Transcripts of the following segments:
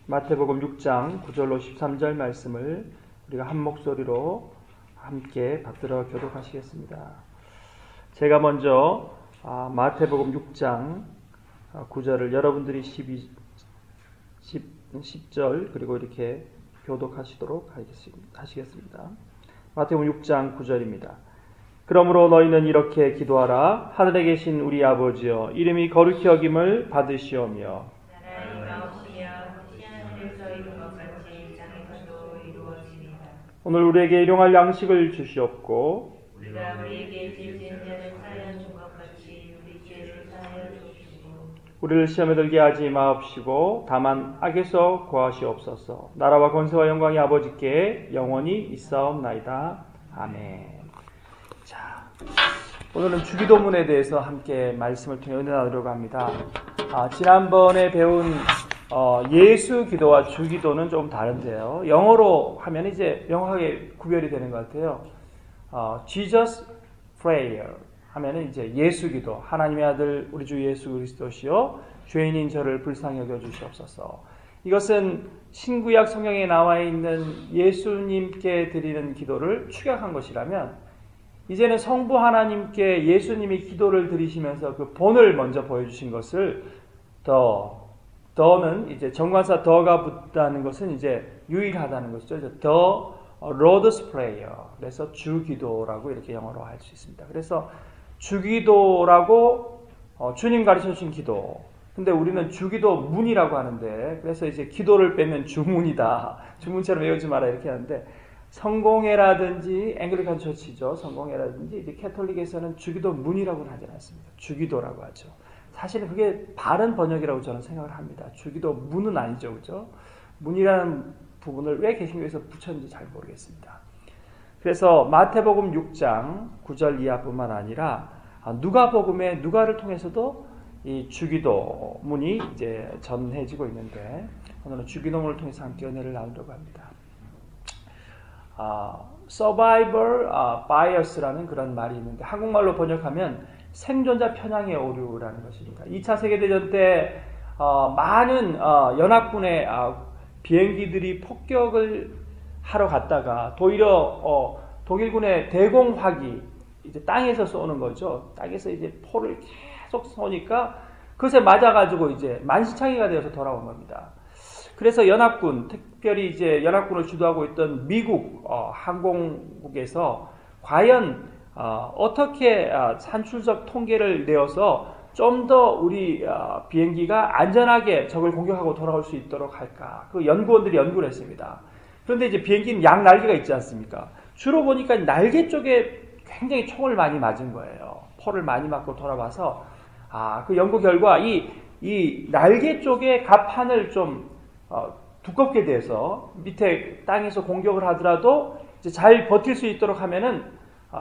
마태복음 6장 9절로 13절 말씀을 우리가 한 목소리로 함께 받들어 교독하시겠습니다. 제가 먼저 마태복음 6장 9절을 여러분들이 10절 그리고 이렇게 교독하시도록 하시겠습니다. 마태복음 6장 9절입니다. 그러므로 너희는 이렇게 기도하라. 하늘에 계신 우리 아버지여, 이름이 거룩히 여김을 받으시오며 오늘 우리에게 일용할 양식을 주시옵고 우리가 우리에게 죄 지은 자를 사하여 준 것 같이 우리 죄를 사하여 주시고 우리를 시험에 들게 하지 마옵시고 다만 악에서 구하시옵소서. 나라와 권세와 영광이 아버지께 영원히 있사옵나이다. 아멘. 자, 오늘은 주기도문에 대해서 함께 말씀을 통해 은혜 나누려고 합니다. 지난번에 배운 예수 기도와 주기도는 좀 다른데요. 영어로 하면 이제 명확하게 구별이 되는 것 같아요. Jesus Prayer 하면은 이제 예수 기도, 하나님의 아들 우리 주 예수 그리스도시요 죄인인 저를 불쌍히 여겨 주시옵소서. 이것은 신구약 성경에 나와 있는 예수님께 드리는 기도를 축약한 것이라면, 이제는 성부 하나님께 예수님이 기도를 드리시면서 그 본을 먼저 보여주신 것을 더는 이제 정관사 더가 붙다는 것은 이제 유일하다는 것이죠. The Lord's Prayer. 그래서 주기도라고 이렇게 영어로 할 수 있습니다. 그래서 주기도라고 주님 가르쳐 주신 기도. 근데 우리는 주기도 문이라고 하는데, 그래서 이제 기도를 빼면 주문이다. 주문처럼 외우지 마라 이렇게 하는데, 성공회라든지 앵글리칸 처치죠. 성공회라든지 이제 캐톨릭에서는 주기도 문이라고는 하지 않습니다. 주기도라고 하죠. 사실은 그게 바른 번역이라고 저는 생각을 합니다. 주기도 문은 아니죠, 그죠? 문이라는 부분을 왜 개신교에서 붙였는지 잘 모르겠습니다. 그래서 마태복음 6장 9절 이하뿐만 아니라 누가복음의 누가를 통해서도 이 주기도 문이 이제 전해지고 있는데, 오늘은 주기도문을 통해서 함께 은혜를 나누려고 합니다. Survivor bias라는 그런 말이 있는데, 한국말로 번역하면 생존자 편향의 오류라는 것입니다. 2차 세계대전 때 많은 연합군의 비행기들이 폭격을 하러 갔다가 도리어 독일군의 대공화기, 이제 땅에서 쏘는 거죠. 땅에서 이제 포를 계속 쏘니까 그것에 맞아가지고 이제 만시창이가 되어서 돌아온 겁니다. 그래서 연합군, 특별히 이제 연합군을 주도하고 있던 미국 항공국에서 과연 어떻게 산출적 통계를 내어서 좀 더 우리 비행기가 안전하게 적을 공격하고 돌아올 수 있도록 할까? 그 연구원들이 연구를 했습니다. 그런데 이제 비행기는 양 날개가 있지 않습니까? 주로 보니까 날개 쪽에 굉장히 총을 많이 맞은 거예요. 포를 많이 맞고 돌아와서 그 연구 결과 이 날개 쪽에 갑판을 좀 두껍게 돼서 밑에 땅에서 공격을 하더라도 이제 잘 버틸 수 있도록 하면은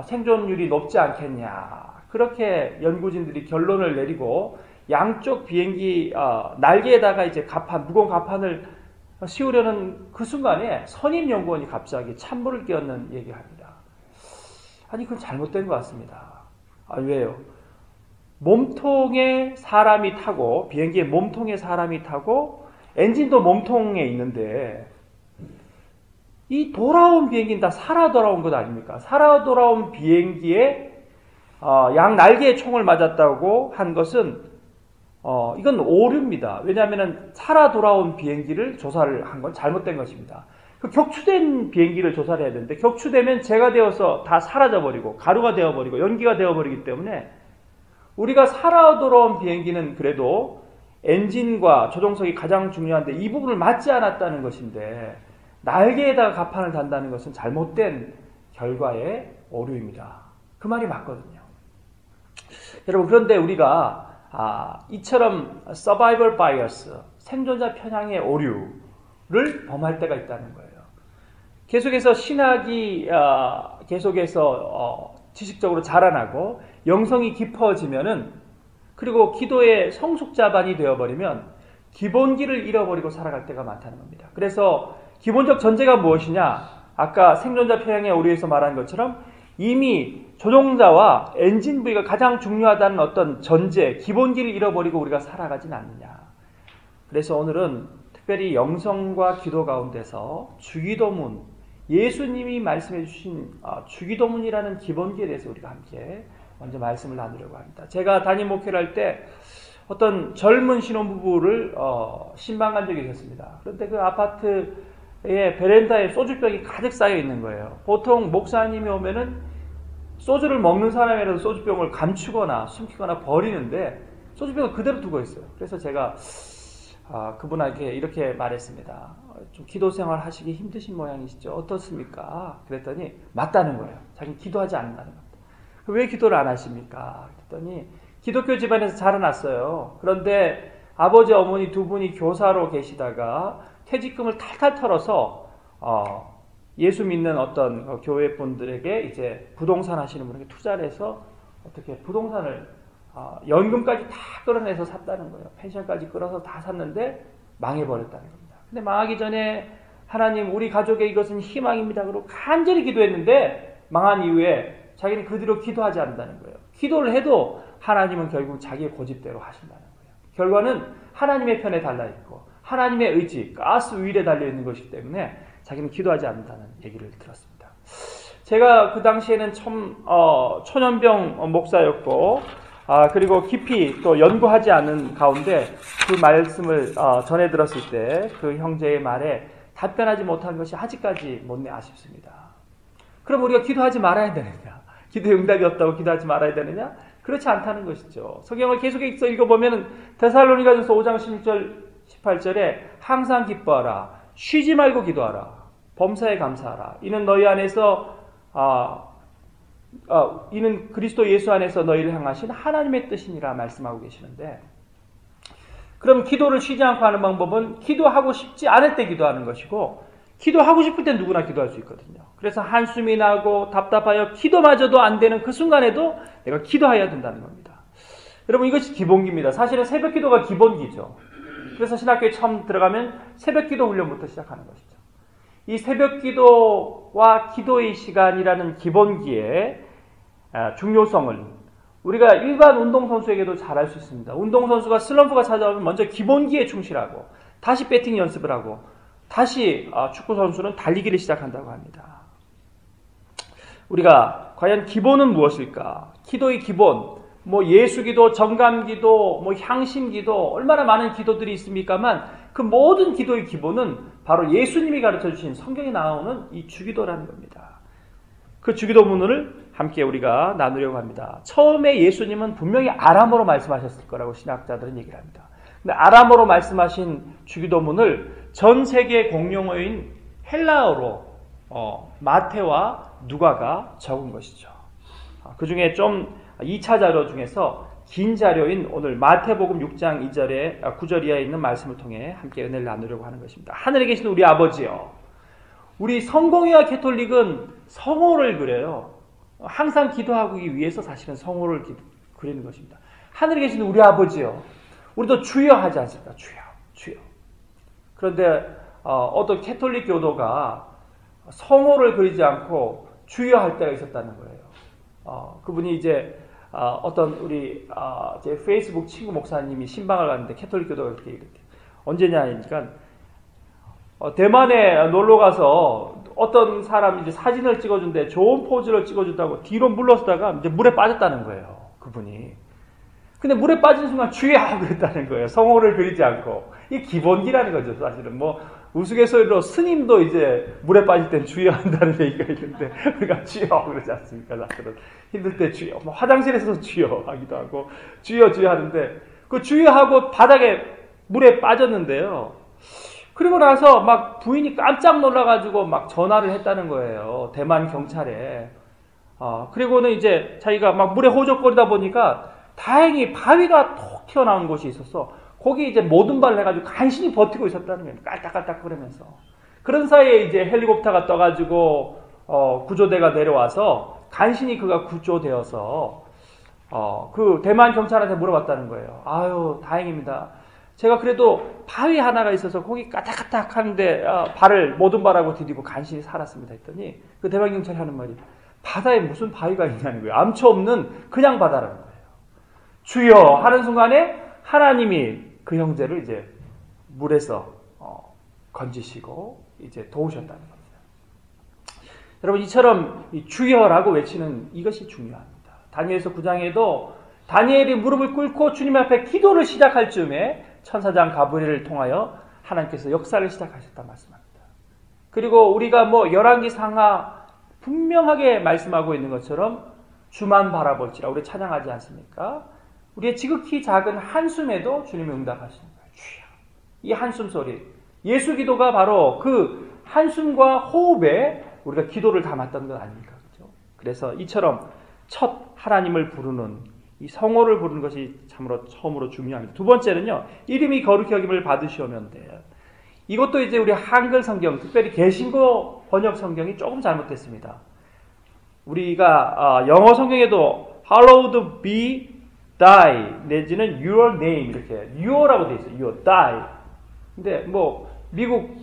생존율이 높지 않겠냐. 그렇게 연구진들이 결론을 내리고 양쪽 비행기 날개에다가 이제 무거운 갑판을 씌우려는 그 순간에 선임 연구원이 갑자기 찬물을 끼얹는 얘기를 합니다. 아니, 그건 잘못된 것 같습니다. 왜요? 몸통에 사람이 타고, 비행기의 몸통에 사람이 타고 엔진도 몸통에 있는데, 이 돌아온 비행기는 다 살아 돌아온 것 아닙니까? 살아 돌아온 비행기에 양 날개에 총을 맞았다고 한 것은 이건 오류입니다. 왜냐하면 살아 돌아온 비행기를 조사를 한 건 잘못된 것입니다. 그 격추된 비행기를 조사를 해야 되는데, 격추되면 재가 되어서 다 사라져버리고 가루가 되어버리고 연기가 되어버리기 때문에, 우리가 살아 돌아온 비행기는 그래도 엔진과 조종석이 가장 중요한데 이 부분을 맞지 않았다는 것인데, 날개에다가 갑판을 단다는 것은 잘못된 결과의 오류입니다. 그 말이 맞거든요. 여러분, 그런데 우리가 이처럼 survival bias, 생존자 편향의 오류를 범할 때가 있다는 거예요. 계속해서 신학이 계속해서 지식적으로 자라나고 영성이 깊어지면은, 그리고 기도의 성숙자반이 되어버리면 기본기를 잃어버리고 살아갈 때가 많다는 겁니다. 그래서 기본적 전제가 무엇이냐? 아까 생존자 편향의 오류에서 말한 것처럼 이미 조종자와 엔진 부위가 가장 중요하다는 어떤 전제, 기본기를 잃어버리고 우리가 살아가진 않느냐. 그래서 오늘은 특별히 영성과 기도 가운데서 주기도문, 예수님이 말씀해 주신 주기도문이라는 기본기에 대해서 우리가 함께 먼저 말씀을 나누려고 합니다. 제가 담임 목회를 할 때 어떤 젊은 신혼부부를 신방 간 적이 있었습니다. 그런데 그 아파트의 베란다에 소주병이 가득 쌓여 있는 거예요. 보통 목사님이 오면은 소주를 먹는 사람이라도 소주병을 감추거나 숨기거나 버리는데 소주병을 그대로 두고 있어요. 그래서 제가 그분에게 이렇게 말했습니다. 좀 기도 생활 하시기 힘드신 모양이시죠? 어떻습니까? 그랬더니 맞다는 거예요. 자기는 기도하지 않는다는 겁니다. 왜 기도를 안 하십니까? 그랬더니 기독교 집안에서 자라났어요. 그런데 아버지 어머니 두 분이 교사로 계시다가 퇴직금을 탈탈 털어서 예수 믿는 어떤 교회 분들에게 이제 부동산 하시는 분에게 투자를 해서 어떻게 부동산을 연금까지 다 끌어내서 샀다는 거예요. 펜션까지 끌어서 다 샀는데 망해버렸다는 겁니다. 근데 망하기 전에 하나님 우리 가족의 이것은 희망입니다. 그러고 간절히 기도했는데 망한 이후에 자기는 그 뒤로 기도하지 않는다는 거예요. 기도를 해도 하나님은 결국 자기의 고집대로 하신다는 거예요. 결과는 하나님의 편에 달려있고 하나님의 의지, 가스 위에 달려있는 것이기 때문에 자기는 기도하지 않는다는 얘기를 들었습니다. 제가 그 당시에는 초년병 목사였고 그리고 깊이 또 연구하지 않은 가운데 그 말씀을 전해 들었을 때 그 형제의 말에 답변하지 못한 것이 아직까지 못내 아쉽습니다. 그럼 우리가 기도하지 말아야 되느냐? 기도에 응답이 없다고 기도하지 말아야 되느냐? 그렇지 않다는 것이죠. 성경을 계속해서 읽어보면 데살로니가전서 5장 16절 18절에 항상 기뻐하라. 쉬지 말고 기도하라. 범사에 감사하라. 이는 너희 안에서 이는 그리스도 예수 안에서 너희를 향하신 하나님의 뜻이니라 말씀하고 계시는데, 그럼 기도를 쉬지 않고 하는 방법은 기도하고 싶지 않을 때 기도하는 것이고, 기도하고 싶을 때 누구나 기도할 수 있거든요. 그래서 한숨이 나고 답답하여 기도마저도 안 되는 그 순간에도 내가 기도해야 된다는 겁니다. 여러분, 이것이 기본기입니다. 사실은 새벽 기도가 기본기죠. 그래서 신학교에 처음 들어가면 새벽 기도 훈련부터 시작하는 것이죠. 이 새벽 기도와 기도의 시간이라는 기본기의 중요성을 우리가 일반 운동선수에게도 잘할 수 있습니다. 운동선수가 슬럼프가 찾아오면 먼저 기본기에 충실하고 다시 배팅 연습을 하고 다시 축구선수는 달리기를 시작한다고 합니다. 우리가 과연 기본은 무엇일까? 기도의 기본, 예수기도, 정감기도, 향신기도, 얼마나 많은 기도들이 있습니까만 그 모든 기도의 기본은 바로 예수님이 가르쳐주신 성경에 나오는 이 주기도라는 겁니다. 그 주기도문을 함께 우리가 나누려고 합니다. 처음에 예수님은 분명히 아람어로 말씀하셨을 거라고 신학자들은 얘기를 합니다. 근데 아람어로 말씀하신 주기도문을 전 세계 공용어인 헬라어로 마태와 누가가 적은 것이죠. 그 중에 좀 2차 자료 중에서 긴 자료인 오늘 마태복음 6장 9절 이하에 있는 말씀을 통해 함께 은혜를 나누려고 하는 것입니다. 하늘에 계신 우리 아버지요. 우리 성공회와 캐톨릭은 성호를 그려요. 항상 기도하기 위해서 사실은 성호를 그리는 것입니다. 하늘에 계신 우리 아버지요. 우리도 주여 하지 않습니까? 주여, 주여. 그런데 어떤 캐톨릭 교도가 성호를 그리지 않고 주여 할 때가 있었다는 거예요. 그분이 이제 어떤 우리 제 페이스북 친구 목사님이 신방을 갔는데 캐톨릭 교도가 이렇게 언제냐 하니까 대만에 놀러 가서 어떤 사람이 이제 사진을 찍어준데 좋은 포즈를 찍어준다고 뒤로 물러서다가 이제 물에 빠졌다는 거예요. 그분이. 근데 물에 빠진 순간 주여 하고 그랬다는 거예요. 성호를 그리지 않고. 이게 기본기라는 거죠, 사실은. 우스갯소리로 스님도 이제 물에 빠질 땐 주여 한다는 얘기가 있는데, 우리가 주여 그러지 않습니까, 사실은. 힘들 때 주여. 화장실에서도 주여 하기도 하고, 주여, 주여 하는데, 그 주여 하고 바닥에 물에 빠졌는데요. 그리고 나서 막 부인이 깜짝 놀라가지고 막 전화를 했다는 거예요. 대만 경찰에. 그리고는 이제 자기가 막 물에 호적거리다 보니까 다행히 바위가 톡 튀어나온 곳이 있어서 거기 이제 모든 발을 해가지고 간신히 버티고 있었다는 거예요. 깔딱깔딱 거리면서. 그런 사이에 이제 헬리콥터가 떠가지고 구조대가 내려와서 간신히 그가 구조되어서 그 대만 경찰한테 물어봤다는 거예요. 아유, 다행입니다. 제가 그래도 바위 하나가 있어서 거기 까딱까딱 하는데 발을 모든 발하고 디디고 간신히 살았습니다 했더니 그 대만 경찰이 하는 말이 바다에 무슨 바위가 있냐는 거예요. 암초 없는 그냥 바다라는 거예요. 주여 하는 순간에 하나님이 그 형제를 이제 물에서 건지시고 이제 도우셨다는 겁니다. 여러분 이처럼 주여라고 외치는 이것이 중요합니다. 다니엘서 9장에도 다니엘이 무릎을 꿇고 주님 앞에 기도를 시작할 즈음에 천사장 가브리엘을 통하여 하나님께서 역사를 시작하셨다 말씀합니다. 그리고 우리가 열왕기 상하 분명하게 말씀하고 있는 것처럼 주만 바라볼지라 우리 찬양하지 않습니까? 우리의 지극히 작은 한숨에도 주님이 응답하시는 거예요. 주여. 이 한숨 소리. 예수 기도가 바로 그 한숨과 호흡에 우리가 기도를 담았던 것 아닙니까? 그렇죠? 그래서 이처럼 첫 하나님을 부르는 이 성호를 부르는 것이 참으로 처음으로 중요합니다. 두 번째는요. 이름이 거룩히 여김을 받으시오면 돼요. 이것도 이제 우리 한글 성경, 특별히 개신교 번역 성경이 조금 잘못됐습니다. 우리가 영어 성경에도 hallowed be thy 내지는 your name 이렇게 your라고 되어 있어요. your thy. 근데 미국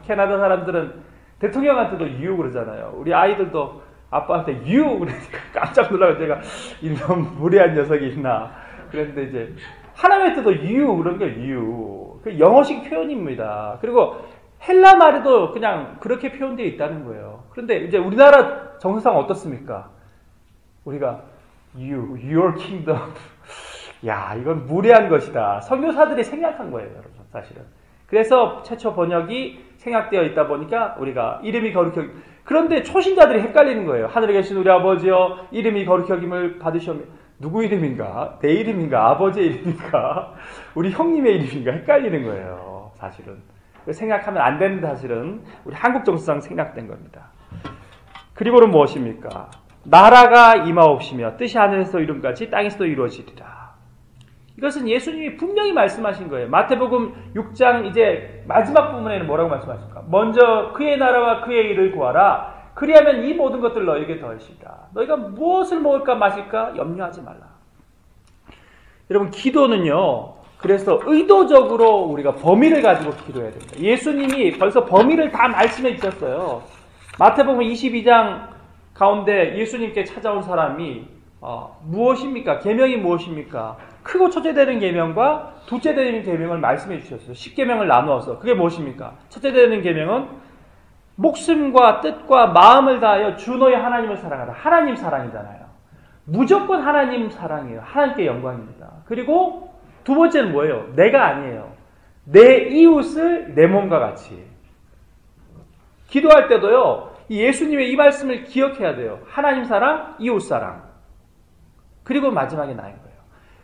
캐나다 사람들은 대통령한테도 you 그러잖아요. 우리 아이들도 아빠한테 you 그러니까 깜짝 놀라고 제가 이런 무례한 녀석이 있나 그랬는데 이제 하나님한테도 you 그런 게 you. 그 영어식 표현입니다. 그리고 헬라 말에도 그냥 그렇게 표현되어 있다는 거예요. 그런데 이제 우리나라 정서상 어떻습니까? 우리가 you, your kingdom. 야, 이건 무례한 것이다. 선교사들이 생략한 거예요, 여러분, 사실은. 그래서 최초 번역이 생략되어 있다 보니까 우리가 이름이 거룩히 여김. 그런데 초신자들이 헷갈리는 거예요. 하늘에 계신 우리 아버지여, 이름이 거룩히 여김을 받으시오며. 누구 이름인가? 내 이름인가? 아버지의 이름인가? 우리 형님의 이름인가? 헷갈리는 거예요, 사실은. 생각하면 안 되는 사실은 우리 한국 정서상 생략된 겁니다. 그리고는 무엇입니까? 나라가 임하옵시며 뜻이 하늘에서 이룬같이 땅에서도 이루어지리라. 이것은 예수님이 분명히 말씀하신 거예요. 마태복음 6장 이제 마지막 부분에는 뭐라고 말씀하십니까? 먼저 그의 나라와 그의 일을 구하라. 그리하면 이 모든 것들 너에게 더하시리라. 너희가 무엇을 먹을까 마실까 염려하지 말라. 여러분 기도는요. 그래서 의도적으로 우리가 범위를 가지고 기도해야 됩니다. 예수님이 벌써 범위를 다 말씀해 주셨어요. 마태복음 22장 가운데 예수님께 찾아온 사람이 무엇입니까? 계명이 무엇입니까? 크고 첫째 되는 계명과 둘째 되는 계명을 말씀해 주셨어요. 10계명을 나누어서. 그게 무엇입니까? 첫째 되는 계명은 목숨과 뜻과 마음을 다하여 주 너의 하나님을 사랑하라. 하나님 사랑이잖아요. 무조건 하나님 사랑이에요. 하나님께 영광입니다. 그리고 두 번째는 뭐예요? 내가 아니에요. 내 이웃을 내 몸과 같이. 기도할 때도요. 예수님의 이 말씀을 기억해야 돼요. 하나님 사랑, 이웃 사랑. 그리고 마지막에 나인 거예요.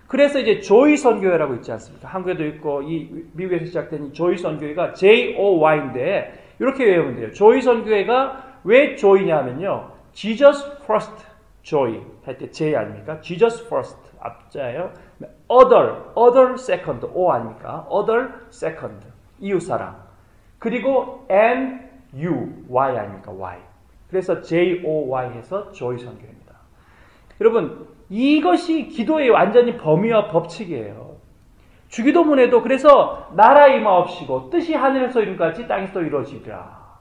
그래서 이제 조이 선교회라고 있지 않습니까? 한국에도 있고 이 미국에서 시작된 이 조이 선교회가 JOY인데 이렇게 외우면 돼요. 조이 선교회가 왜 조이냐 하면요. Jesus first joy 할 때 J 아닙니까? Jesus first 앞자예요. other second O 아닙니까? other second 이웃 사랑. 그리고 and you Y 아닙니까? Y. 그래서 JOY 해서 조이 선교회입니다. 여러분 이것이 기도의 완전히 범위와 법칙이에요. 주기도문에도 그래서 나라 임하옵시고 뜻이 하늘에서 이룬같이 땅에서 이루어지리라.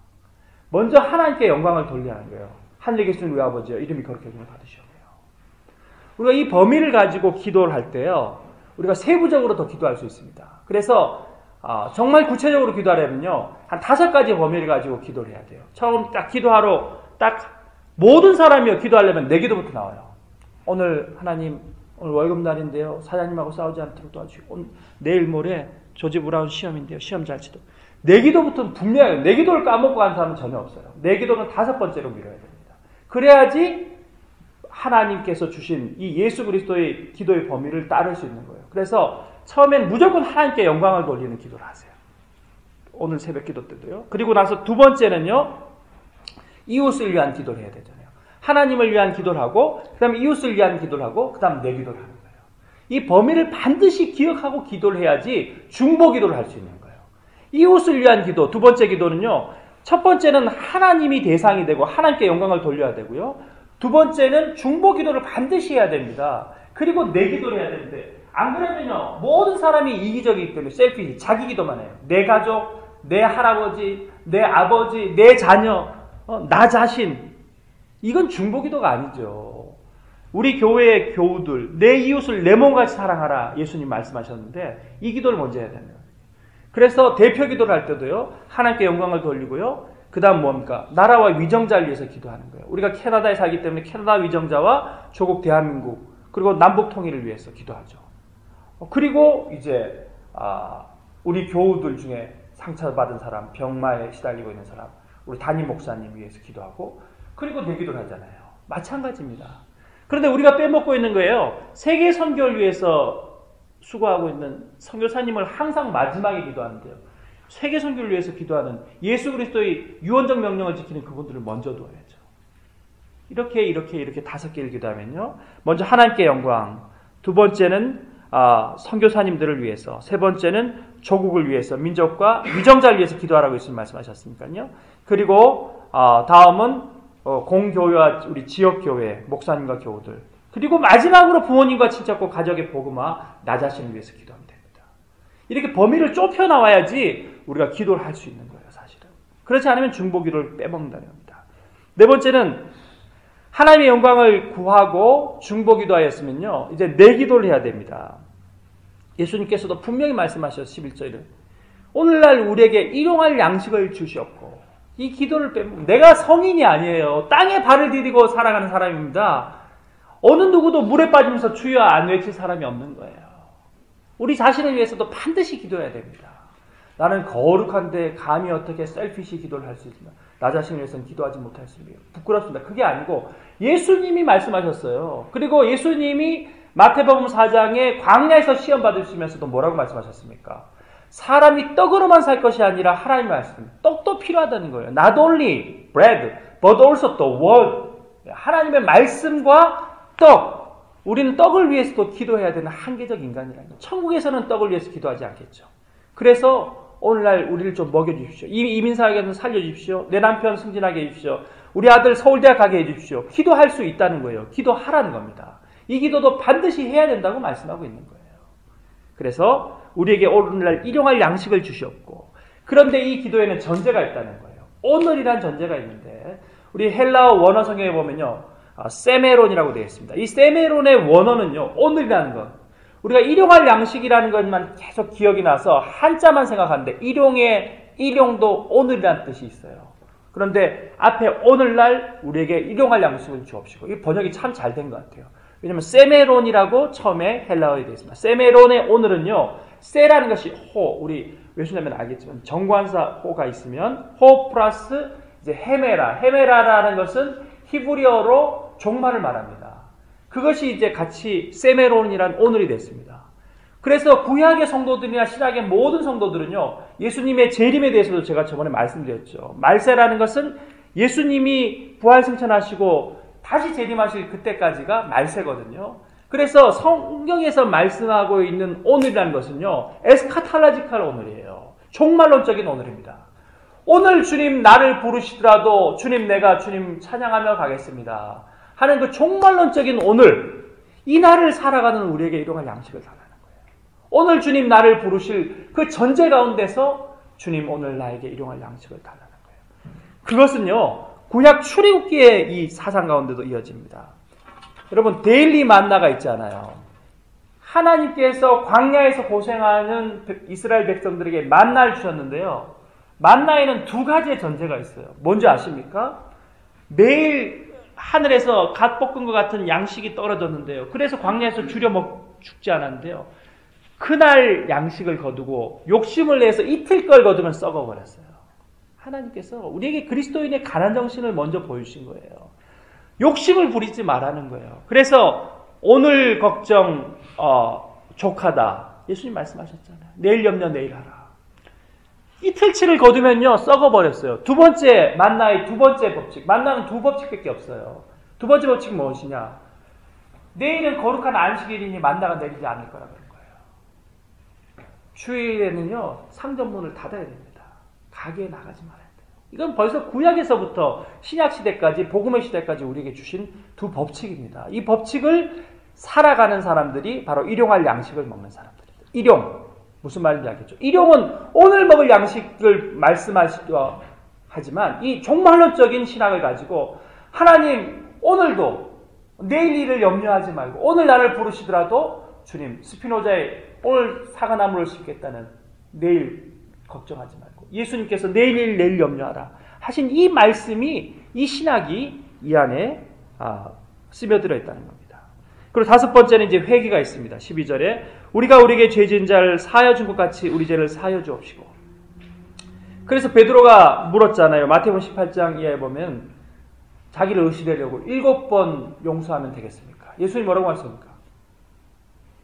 먼저 하나님께 영광을 돌려야 하는 거예요. 하늘에 계신 우리 아버지여 이름이 거룩히 여김을 받으시오며. 우리가 이 범위를 가지고 기도를 할 때요. 우리가 세부적으로 더 기도할 수 있습니다. 그래서 정말 구체적으로 기도하려면요. 한 5가지 범위를 가지고 기도를 해야 돼요. 처음 딱 기도하러 딱 모든 사람이 기도하려면 내 기도부터 나와요. 오늘 하나님 오늘 월급날인데요. 사장님하고 싸우지 않도록 도와주시고 내일 모레 조지 브라운 시험인데요. 시험 잘 치도록. 내 기도부터는 분명해요. 내 기도를 까먹고 가는 사람은 전혀 없어요. 내 기도는 5번째로 밀어야 됩니다. 그래야지 하나님께서 주신 이 예수 그리스도의 기도의 범위를 따를 수 있는 거예요. 그래서 처음엔 무조건 하나님께 영광을 돌리는 기도를 하세요. 오늘 새벽 기도 때도요. 그리고 나서 두 번째는요. 이웃을 위한 기도를 해야 되잖아요. 하나님을 위한 기도를 하고 그 다음에 이웃을 위한 기도를 하고 그 다음 내 기도를 하는 거예요. 이 범위를 반드시 기억하고 기도를 해야지 중보 기도를 할 수 있는 거예요. 이웃을 위한 기도 두 번째 기도는요. 첫 번째는 하나님이 대상이 되고 하나님께 영광을 돌려야 되고요. 두 번째는 중보 기도를 반드시 해야 됩니다. 그리고 내 기도를 해야 되는데 안 그러면요. 모든 사람이 이기적이기 때문에 셀피 자기 기도만 해요. 내 가족, 내 할아버지, 내 아버지, 내 자녀, 나 자신 이건 중보기도가 아니죠. 우리 교회의 교우들, 내 이웃을 내 몸같이 사랑하라 예수님 말씀하셨는데 이 기도를 먼저 해야 됩니다. 그래서 대표 기도를 할 때도요, 하나님께 영광을 돌리고요, 그 다음 뭡니까? 나라와 위정자를 위해서 기도하는 거예요. 우리가 캐나다에 살기 때문에 캐나다 위정자와 조국 대한민국, 그리고 남북 통일을 위해서 기도하죠. 그리고 이제 우리 교우들 중에 상처받은 사람, 병마에 시달리고 있는 사람, 우리 담임 목사님 위해서 기도하고, 그리고 내기도를 하잖아요. 마찬가지입니다. 그런데 우리가 빼먹고 있는 거예요. 세계 선교를 위해서 수고하고 있는 선교사님을 항상 마지막에 기도하는데요. 세계 선교를 위해서 기도하는 예수 그리스도의 유언적 명령을 지키는 그분들을 먼저 도와야죠. 이렇게 5개를 기도하면요. 먼저 하나님께 영광, 두 번째는 선교사님들을 위해서, 세 번째는 조국을 위해서, 민족과 위정자를 위해서 기도하라고 예수님 말씀하셨으니까요. 그리고 다음은 공교회와 우리 지역교회, 목사님과 교우들, 그리고 마지막으로 부모님과 친척과 가족의 복음화, 나 자신을 위해서 기도하면 됩니다. 이렇게 범위를 좁혀 나와야지 우리가 기도를 할 수 있는 거예요, 사실은. 그렇지 않으면 중보기도를 빼먹는다는 겁니다. 네 번째는 하나님의 영광을 구하고 중보기도하였으면요, 이제 내기도를 해야 됩니다. 예수님께서도 분명히 말씀하셨어요. 11절에 오늘날 우리에게 일용할 양식을 주시옵고, 이 기도를 빼먹고, 내가 성인이 아니에요. 땅에 발을 디디고 살아가는 사람입니다. 어느 누구도 물에 빠지면서 주여 안 외칠 사람이 없는 거예요. 우리 자신을 위해서도 반드시 기도해야 됩니다. 나는 거룩한데 감히 어떻게 셀피시 기도를 할 수 있나? 나 자신을 위해서는 기도하지 못할 수 있습니다. 부끄럽습니다. 그게 아니고 예수님이 말씀하셨어요. 그리고 예수님이 마태복음 4장에 광야에서 시험 받으시면서도 뭐라고 말씀하셨습니까? 사람이 떡으로만 살 것이 아니라 하나님의 말씀, 떡도 필요하다는 거예요. Not only bread, but also the word. 하나님의 말씀과 떡. 우리는 떡을 위해서도 기도해야 되는 한계적 인간이라는 거예요. 천국에서는 떡을 위해서 기도하지 않겠죠. 그래서 오늘날 우리를 좀 먹여주십시오. 이민사에게는 살려주십시오. 내 남편 승진하게 해주십시오. 우리 아들 서울대학 가게 해주십시오. 기도할 수 있다는 거예요. 기도하라는 겁니다. 이 기도도 반드시 해야 된다고 말씀하고 있는 거예요. 그래서 우리에게 오늘날 일용할 양식을 주셨고, 그런데 이 기도에는 전제가 있다는 거예요. 오늘이란 전제가 있는데, 우리 헬라어 원어 성경에 보면요, 세메론이라고 되어 있습니다. 이 세메론의 원어는요, 오늘이라는 것. 우리가 일용할 양식이라는 것만 계속 기억이 나서 한자만 생각하는데, 일용도 오늘이라는 뜻이 있어요. 그런데 앞에 오늘날 우리에게 일용할 양식을 주옵시고, 이 번역이 참 잘 된 것 같아요. 왜냐하면 세메론이라고 처음에 헬라어에 되어 있습니다. 세메론의 오늘은요, 세라는 것이 호, 우리 외신하면 알겠지만 정관사 호가 있으면 호 플러스 이제 헤메라라는 것은 히브리어로 종말을 말합니다. 그것이 이제 같이 세메론이란 오늘이 됐습니다. 그래서 구약의 성도들이나 신약의 모든 성도들은요, 예수님의 재림에 대해서도 제가 저번에 말씀드렸죠. 말세라는 것은 예수님이 부활승천하시고 다시 재림하실 그때까지가 말세거든요. 그래서 성경에서 말씀하고 있는 오늘이라는 것은요, 에스카탈라지칼 오늘이에요. 종말론적인 오늘입니다. 오늘 주님 나를 부르시더라도 주님 내가 주님 찬양하며 가겠습니다 하는 그 종말론적인 오늘, 이 날을 살아가는 우리에게 일용할 양식을 달라는 거예요. 오늘 주님 나를 부르실 그 전제 가운데서 주님 오늘 나에게 일용할 양식을 달라는 거예요. 그것은요, 구약 출애굽기의 이 사상 가운데도 이어집니다. 여러분, 데일리 만나가 있잖아요. 하나님께서 광야에서 고생하는 이스라엘 백성들에게 만나를 주셨는데요, 만나에는 두 가지의 전제가 있어요. 뭔지 아십니까? 매일 하늘에서 갓 볶은 것 같은 양식이 떨어졌는데요, 그래서 광야에서 죽지 않았는데요, 그날 양식을 거두고 욕심을 내서 이틀 걸 거두면 썩어버렸어요. 하나님께서 우리에게 그리스도인의 가난 정신을 먼저 보여주신 거예요. 욕심을 부리지 말라는 거예요. 그래서 오늘 걱정 족하다. 예수님 말씀하셨잖아요. 내일 염려 내일 하라. 이틀치를 거두면요, 썩어버렸어요. 두 번째, 만나의 두 번째 법칙. 만나는 두 법칙밖에 없어요. 두 번째 법칙은 무엇이냐? 내일은 거룩한 안식일이니 만나가 내리지 않을 거라고 하는 거예요. 주일에는요, 상점문을 닫아야 됩니다. 가게에 나가지 말아야 돼요. 이건 벌써 구약에서부터 신약시대까지, 복음의 시대까지 우리에게 주신 두 법칙입니다. 이 법칙을 살아가는 사람들이 바로 일용할 양식을 먹는 사람들입니다. 일용. 무슨 말인지 알겠죠? 일용은 오늘 먹을 양식을 말씀하시려 하지만, 이 종말론적인 신학을 가지고 하나님 오늘도 내일 일을 염려하지 말고 오늘 나를 부르시더라도 주님, 스피노자의 오늘 사과나무를 심겠다는 내일 걱정하지 말고 예수님께서 내일 염려하라 하신 이 말씀이, 이 신학이 이 안에 스며들어 있다는 겁니다. 그리고 다섯 번째는 이제 회개가 있습니다. 12절에 우리가 우리에게 죄 지은 자를 사하여 준 것 같이 우리 죄를 사하여 주옵시고. 그래서 베드로가 물었잖아요. 마태복음 18장 이하에 보면 자기를 의심하려고 7번 용서하면 되겠습니까? 예수님 뭐라고 하셨습니까?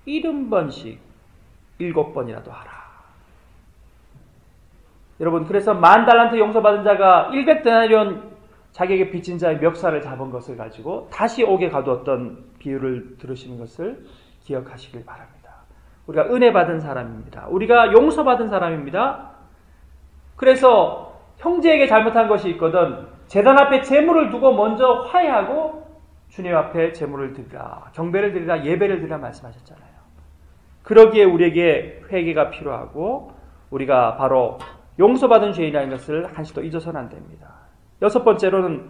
70번씩 7번이라도 하라. 여러분, 그래서 10,000달란트 용서받은 자가 100데나리온 자기에게 빚진 자의 멱살을 잡은 것을 가지고 다시 옥에 가두었던 비유를 들으시는 것을 기억하시길 바랍니다. 우리가 은혜 받은 사람입니다. 우리가 용서받은 사람입니다. 그래서 형제에게 잘못한 것이 있거든 제단 앞에 제물을 두고 먼저 화해하고 주님 앞에 제물을 드리라, 경배를 드리라, 예배를 드리라 말씀하셨잖아요. 그러기에 우리에게 회개가 필요하고 우리가 바로 용서받은 죄인이라는 것을 한시도 잊어서는 안 됩니다. 여섯 번째로는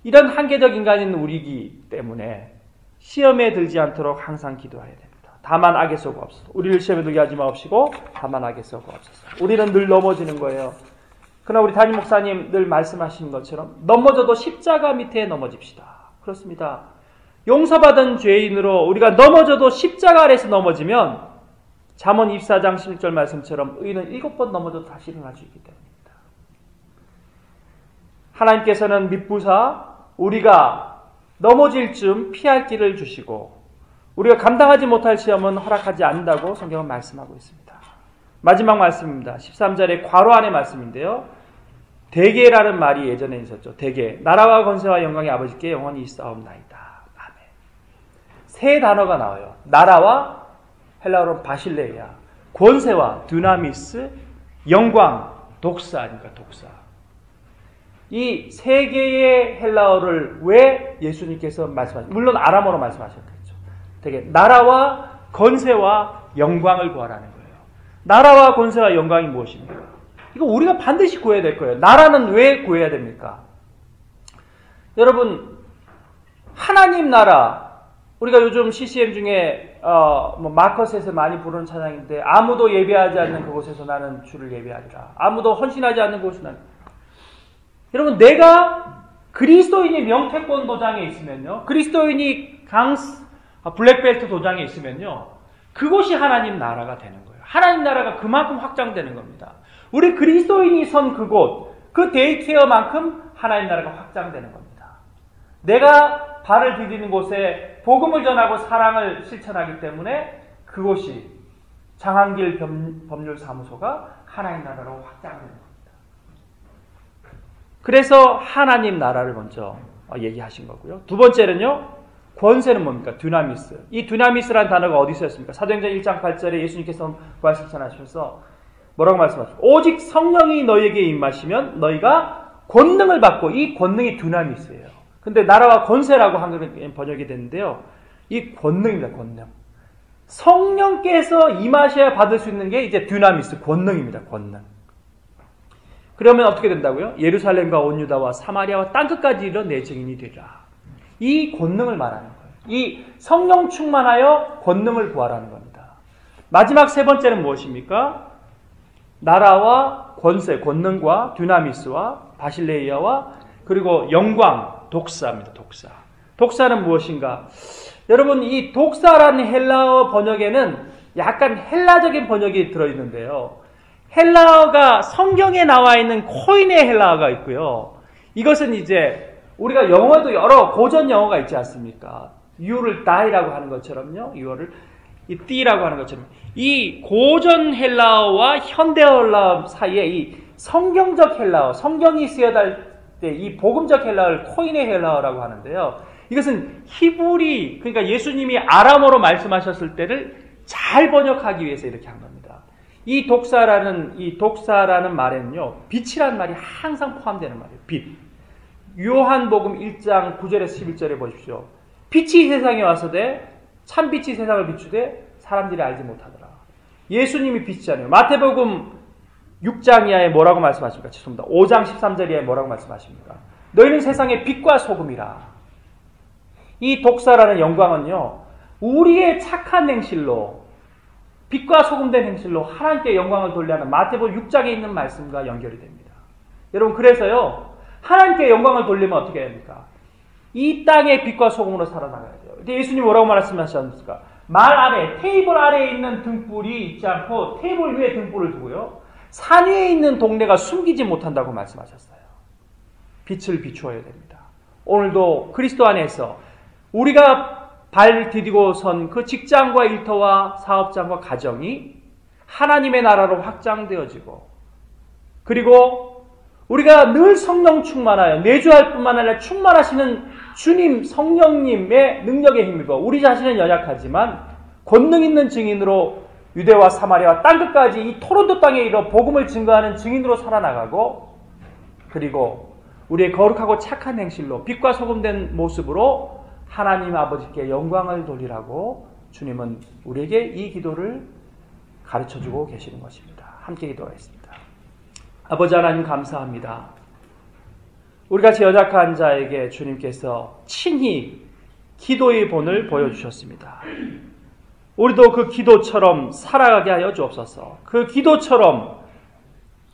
이런 한계적 인간인 우리이기 때문에 시험에 들지 않도록 항상 기도해야 됩니다. 다만 악에 쏘고옵소서. 우리를 시험에 들게 하지 마옵시고 다만 악에 쏘고옵소서. 우리는 늘 넘어지는 거예요. 그러나 우리 담임 목사님 늘 말씀하시는 것처럼 넘어져도 십자가 밑에 넘어집시다. 그렇습니다. 용서받은 죄인으로 우리가 넘어져도 십자가 아래에서 넘어지면 잠언 24장 16절 말씀처럼 의인은 7번 넘어져도 다시 일어날 수 있기 때문입니다. 하나님께서는 미쁘사 우리가 넘어질 쯤 피할 길을 주시고 우리가 감당하지 못할 시험은 허락하지 않는다고 성경은 말씀하고 있습니다. 마지막 말씀입니다. 13절의 괄호 안의 말씀인데요. 대개라는 말이 예전에 있었죠. 대개. 나라와 권세와 영광의 아버지께 영원히 있사옵나이다. 아멘. 세 단어가 나와요. 나라와 헬라어로 바실레이아, 권세와 두나미스, 영광, 독사니까 독사. 이 세 개의 헬라어를 왜 예수님께서 말씀하셨죠? 물론 아람어로 말씀하셨겠죠. 되게 나라와 권세와 영광을 구하라는 거예요. 나라와 권세와 영광이 무엇입니까? 이거 우리가 반드시 구해야 될 거예요. 나라는 왜 구해야 됩니까? 여러분, 하나님 나라, 우리가 요즘 CCM 중에 마커셋에서 많이 부르는 찬양인데 아무도 예배하지 않는 그곳에서 나는 주를 예배하리라. 아무도 헌신하지 않는 곳에서 나는. 여러분, 내가 그리스도인이 명태권 도장에 있으면요, 그리스도인이 블랙벨트 도장에 있으면요, 그곳이 하나님 나라가 되는 거예요. 하나님 나라가 그만큼 확장되는 겁니다. 우리 그리스도인이 선 그곳, 그 데이케어만큼 하나님 나라가 확장되는 겁니다. 내가 발을 디디는 곳에 복음을 전하고 사랑을 실천하기 때문에 그곳이 장한길 법률사무소가 하나님 나라로 확장되는 겁니다. 그래서 하나님 나라를 먼저 얘기하신 거고요. 두 번째는요, 권세는 뭡니까? 두나미스. 이 두나미스라는 단어가 어디 있었습니까? 사도행전 1장 8절에 예수님께서 부활 실천하시면서 뭐라고 말씀하셨죠? 오직 성령이 너희에게 임하시면 너희가 권능을 받고, 이 권능이 두나미스예요. 근데 나라와 권세라고 한글에 번역이 됐는데요. 이 권능입니다. 권능. 성령께서 임하셔야 받을 수 있는 게 이제 두나미스, 권능입니다. 권능. 그러면 어떻게 된다고요? 예루살렘과 온 유다와 사마리아와 땅끝까지 이르러 내 증인이 되리라. 이 권능을 말하는 거예요. 이 성령 충만하여 권능을 구하라는 겁니다. 마지막 세 번째는 무엇입니까? 나라와 권세, 권능과 두나미스와 바실레이아와 그리고 영광, 독사입니다. 독사. 독사는 무엇인가? 여러분, 이 독사라는 헬라어 번역에는 약간 헬라적인 번역이 들어있는데요. 헬라어가 성경에 나와 있는 코인의 헬라어가 있고요. 이것은 이제 우리가 영어도 여러 고전 영어가 있지 않습니까? you를 die라고 하는 것처럼요. you를 d라고 하는 것처럼 이 고전 헬라어와 현대 헬라어 사이에 이 성경적 헬라어, 성경이 쓰여질 때 이 복음적 헬라어를 코인의 헬라어라고 하는데요. 이것은 히브리, 그러니까 예수님이 아람어로 말씀하셨을 때를 잘 번역하기 위해서 이렇게 한 겁니다. 이 독사라는 말에는요, 빛이라는 말이 항상 포함되는 말이에요. 빛. 요한복음 1장 9절에서 11절에 보십시오. 빛이 세상에 와서되 참빛이 세상을 비추되 사람들이 알지 못하더라. 예수님이 빛이잖아요. 마태복음 6장 이하에 뭐라고 말씀하십니까? 죄송합니다. 5장 13절 이하에 뭐라고 말씀하십니까? 너희는 세상의 빛과 소금이라. 이 독사라는 영광은요, 우리의 착한 행실로 빛과 소금된 행실로 하나님께 영광을 돌려야 하는 마태복음 6장에 있는 말씀과 연결이 됩니다. 여러분, 그래서요, 하나님께 영광을 돌리면 어떻게 해야 됩니까? 이 땅의 빛과 소금으로 살아나가야 돼요. 근데 예수님 뭐라고 말씀하셨습니까? 말 아래, 테이블 아래에 있는 등불이 있지 않고 테이블 위에 등불을 두고요, 산 위에 있는 동네가 숨기지 못한다고 말씀하셨어요. 빛을 비추어야 됩니다. 오늘도 그리스도 안에서 우리가 발 디디고 선 그 직장과 일터와 사업장과 가정이 하나님의 나라로 확장되어지고, 그리고 우리가 늘 성령 충만하여 내주할 뿐만 아니라 충만하시는 주님 성령님의 능력에 힘입어 우리 자신은 연약하지만 권능 있는 증인으로 유대와 사마리아와 땅끝까지 이 토론토 땅에 이르러 복음을 증거하는 증인으로 살아나가고, 그리고 우리의 거룩하고 착한 행실로 빛과 소금된 모습으로 하나님 아버지께 영광을 돌리라고 주님은 우리에게 이 기도를 가르쳐주고 계시는 것입니다. 함께 기도하겠습니다. 아버지 하나님, 감사합니다. 우리같이 연약한 자에게 주님께서 친히 기도의 본을 보여주셨습니다. 우리도 그 기도처럼 살아가게 하여 주옵소서. 그 기도처럼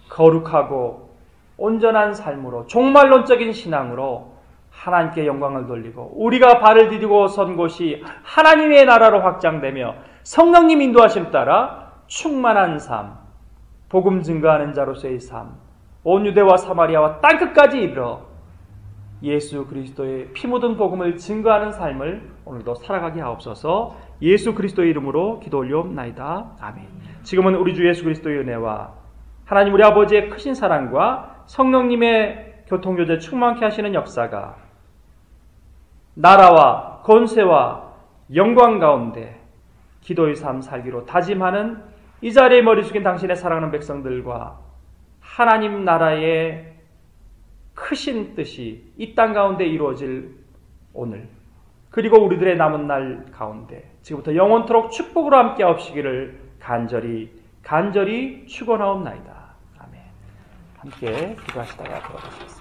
거룩하고 온전한 삶으로, 종말론적인 신앙으로 하나님께 영광을 돌리고, 우리가 발을 디디고 선 곳이 하나님의 나라로 확장되며 성령님 인도하심 따라 충만한 삶, 복음 증거하는 자로서의 삶, 온 유대와 사마리아와 땅끝까지 이르러 예수 그리스도의 피 묻은 복음을 증거하는 삶을 오늘도 살아가게 하옵소서. 예수 그리스도의 이름으로 기도 올리옵나이다. 아멘. 지금은 우리 주 예수 그리스도의 은혜와 하나님 우리 아버지의 크신 사랑과 성령님의 교통교제 충만케 하시는 역사가 나라와 권세와 영광 가운데 기도의 삶 살기로 다짐하는 이 자리에 머리 숙인 당신의 사랑하는 백성들과 하나님 나라의 크신 뜻이 이 땅 가운데 이루어질 오늘, 그리고 우리들의 남은 날 가운데 지금부터 영원토록 축복으로 함께 하옵시기를 간절히 축원하옵나이다. 아멘. 함께 기도하시다가 돌아가시겠습니다.